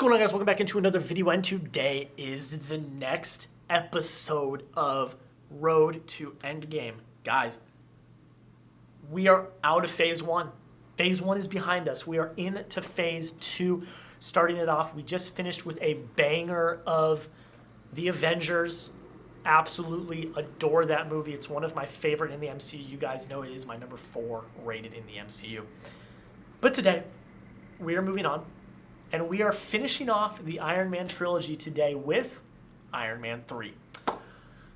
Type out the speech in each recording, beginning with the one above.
going on, guys? Welcome back into another video, and today is the next episode of Road to Endgame. Guys, we are out of Phase 1. Phase 1 is behind us. We are into Phase 2, starting it off. We just finished with a banger of The Avengers. Absolutely adore that movie. It's one of my favorite in the MCU. You guys know it is my number 4 rated in the MCU. But today, we are moving on. And we are finishing off the Iron Man trilogy today with Iron Man 3.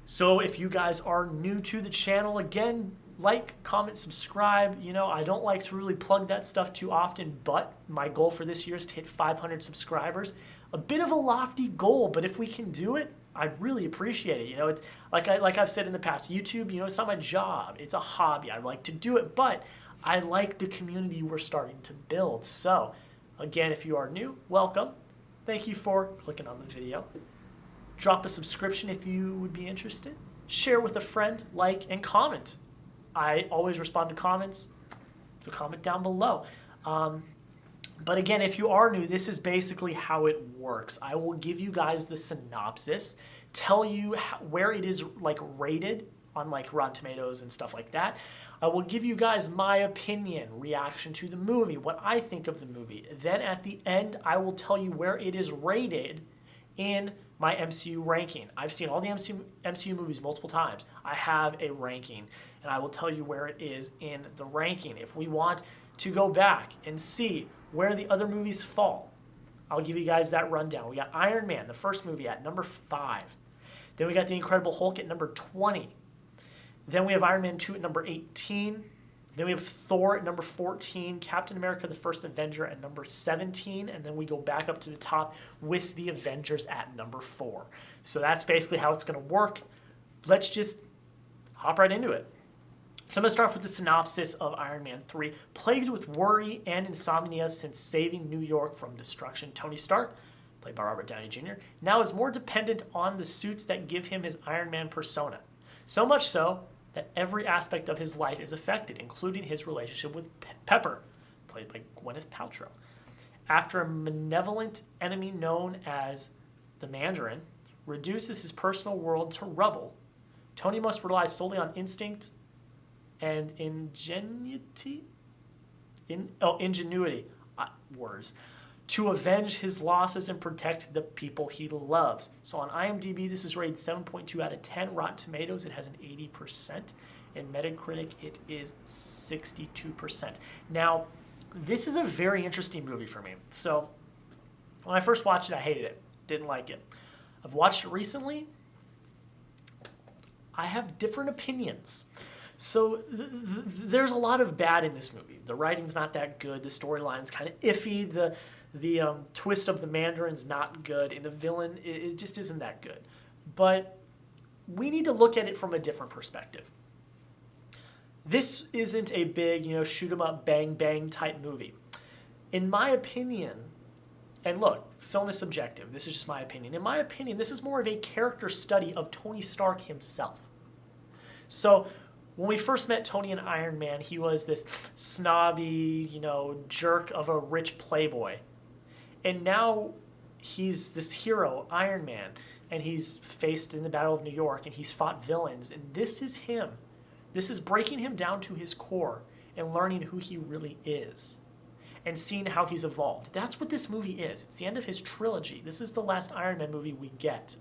So if you guys are new to the channel, again, like, comment, subscribe. You know, I don't like to really plug that stuff too often, but my goal for this year is to hit 500 subscribers. A bit of a lofty goal, but if we can do it, I'd really appreciate it. You know, it's like I've said in the past, YouTube, you know, it's not my job. It's a hobby. I like to do it, but I like the community we're starting to build. So again, if you are new, welcome. Thank you for clicking on the video. Drop a subscription if you would be interested. Share with a friend, like, and comment. I always respond to comments, so comment down below. But again, if you are new, this is basically how it works. I will give you guys the synopsis, tell you where it is like rated on like Rotten Tomatoes and stuff like that. I will give you guys my opinion, reaction to the movie, what I think of the movie. Then at the end, I will tell you where it is rated in my MCU ranking. I've seen all the MCU movies multiple times. I have a ranking, and I will tell you where it is in the ranking. If we want to go back and see where the other movies fall, I'll give you guys that rundown. We got Iron Man, the first movie, at number 5. Then we got The Incredible Hulk at number 20. Then we have Iron Man 2 at number 18. Then we have Thor at number 14. Captain America, the First Avenger at number 17. And then we go back up to the top with The Avengers at number 4. So that's basically how it's going to work. Let's just hop right into it. So I'm going to start off with the synopsis of Iron Man 3. Plagued with worry and insomnia since saving New York from destruction, Tony Stark, played by Robert Downey Jr., now is more dependent on the suits that give him his Iron Man persona. So much so that every aspect of his life is affected, including his relationship with Pepper, played by Gwyneth Paltrow. After a malevolent enemy known as the Mandarin reduces his personal world to rubble, Tony must rely solely on instinct and ingenuity to avenge his losses and protect the people he loves. So on IMDb, this is rated 7.2 out of 10. Rotten Tomatoes, it has an 80%. In Metacritic, it is 62%. Now, this is a very interesting movie for me. So when I first watched it, I hated it. Didn't like it. I've watched it recently. I have different opinions. So there's a lot of bad in this movie. The writing's not that good. The storyline's kind of iffy. The twist of the Mandarin's not good. And the villain, it just isn't that good. But we need to look at it from a different perspective. This isn't a big, you know, shoot 'em up, bang, bang type movie. In my opinion, and look, film is subjective. This is just my opinion. In my opinion, this is more of a character study of Tony Stark himself. So when we first met Tony in Iron Man, he was this snobby, you know, jerk of a rich playboy. And now he's this hero, Iron Man, and he's faced in the Battle of New York, and he's fought villains. And this is him. This is breaking him down to his core and learning who he really is and seeing how he's evolved. That's what this movie is. It's the end of his trilogy. This is the last Iron Man movie we get.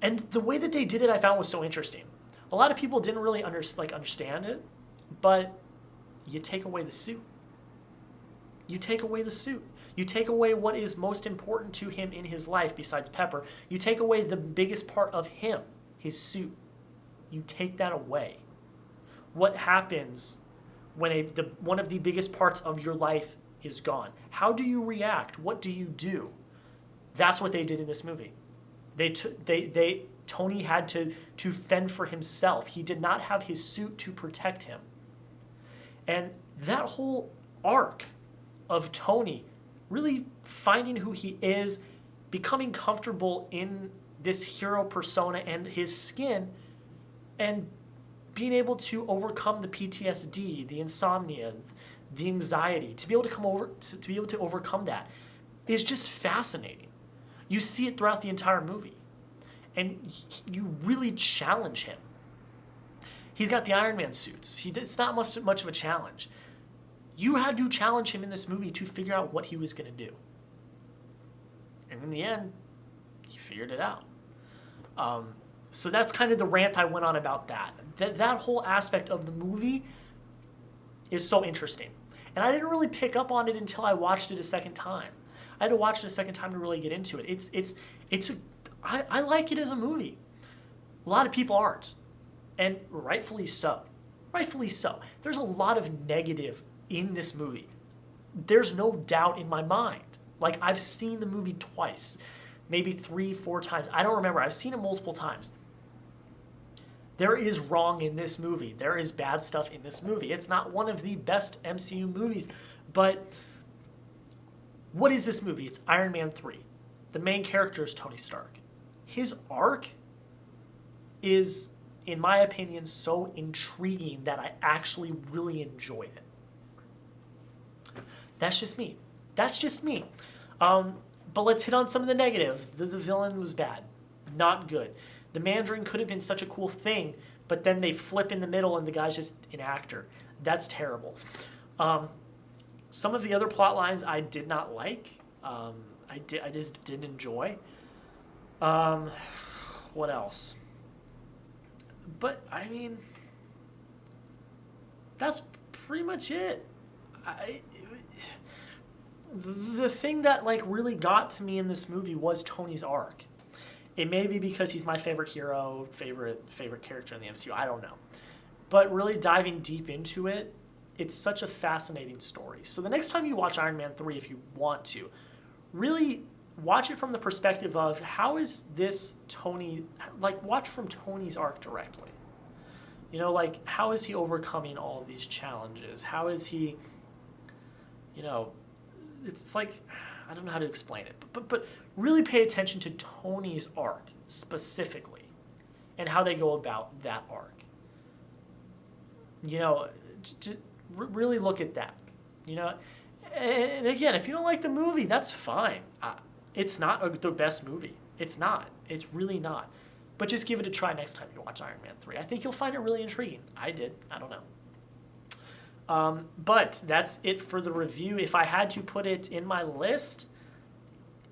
And the way that they did it, I found was so interesting. A lot of people didn't really understand it, but you take away the suit. You take away the suit. You take away what is most important to him in his life besides Pepper. You take away the biggest part of him, his suit. You take that away. What happens when one of the biggest parts of your life is gone? How do you react? What do you do? That's what they did in this movie. Tony had to fend for himself. He did not have his suit to protect him. And that whole arc of Tony really finding who he is, becoming comfortable in this hero persona and his skin, and being able to overcome the PTSD, the insomnia, the anxiety, to be able to overcome that. is just fascinating. You see it throughout the entire movie, and you really challenge him. He's got the Iron Man suits. It's not much of a challenge. You had to challenge him in this movie to figure out what he was going to do. And in the end, he figured it out. So that's kind of the rant I went on about that. That whole aspect of the movie is so interesting. And I didn't really pick up on it until I watched it a second time. I had to watch it a second time to really get into it. I like it as a movie. A lot of people aren't. And rightfully so. Rightfully so. There's a lot of negative in this movie. There's no doubt in my mind. Like, I've seen the movie twice, maybe 3, 4 times. I don't remember. I've seen it multiple times. There is wrong in this movie. There is bad stuff in this movie. It's not one of the best MCU movies, but what is this movie? It's Iron Man 3. The main character is Tony Stark. His arc is, in my opinion, so intriguing that I actually really enjoy it. That's just me. That's just me. But let's hit on some of the negative. The villain was bad. Not good. The Mandarin could have been such a cool thing, but then they flip in the middle and the guy's just an actor. That's terrible. Some of the other plot lines I did not like. I just didn't enjoy. What else? But, I mean, that's pretty much it. The thing that, like, really got to me in this movie was Tony's arc. It may be because he's my favorite hero, favorite character in the MCU. I don't know. But really diving deep into it, it's such a fascinating story. So the next time you watch Iron Man 3, if you want to, really watch it from the perspective of how is this Tony, like, watch from Tony's arc directly. You know, like, how is he overcoming all of these challenges? How is he, you know, it's like, I don't know how to explain it, but really pay attention to Tony's arc specifically and how they go about that arc. You know, really look at that. You know, and again, if you don't like the movie, that's fine. It's not the best movie. It's not. It's really not. But just give it a try next time you watch Iron Man 3. I think you'll find it really intriguing. I did. I don't know. But that's it for the review. If I had to put it in my list,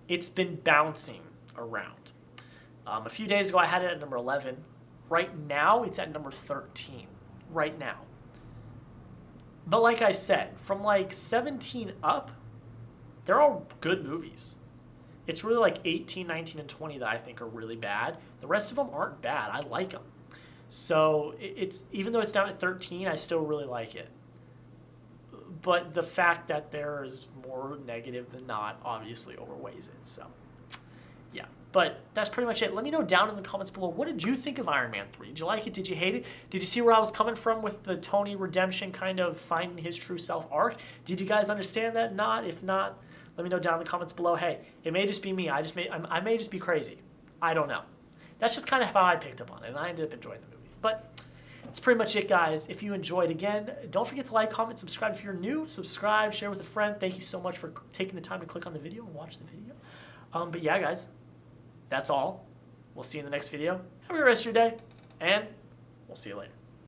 it's been bouncing around. A few days ago, I had it at number 11. Right now, it's at number 13. Right now. But like I said, from like 17 up, they're all good movies. It's really like 18, 19, and 20 that I think are really bad. The rest of them aren't bad. I like them. So it's even though it's down at 13, I still really like it. But the fact that there is more negative than not obviously overweighs it. So, yeah. But that's pretty much it. Let me know down in the comments below, what did you think of Iron Man 3? Did you like it? Did you hate it? Did you see where I was coming from with the Tony redemption kind of finding his true self arc? Did you guys understand that? Not? If not, let me know down in the comments below. Hey, it may just be me. I may just be crazy. I don't know. That's just kind of how I picked up on it, and I ended up enjoying the movie. But that's pretty much it, guys. If you enjoyed, again, don't forget to like, comment, subscribe if you're new. Subscribe, share with a friend. Thank you so much for taking the time to click on the video and watch the video. But yeah, guys, that's all. We'll see you in the next video. Have a good rest of your day, and we'll see you later.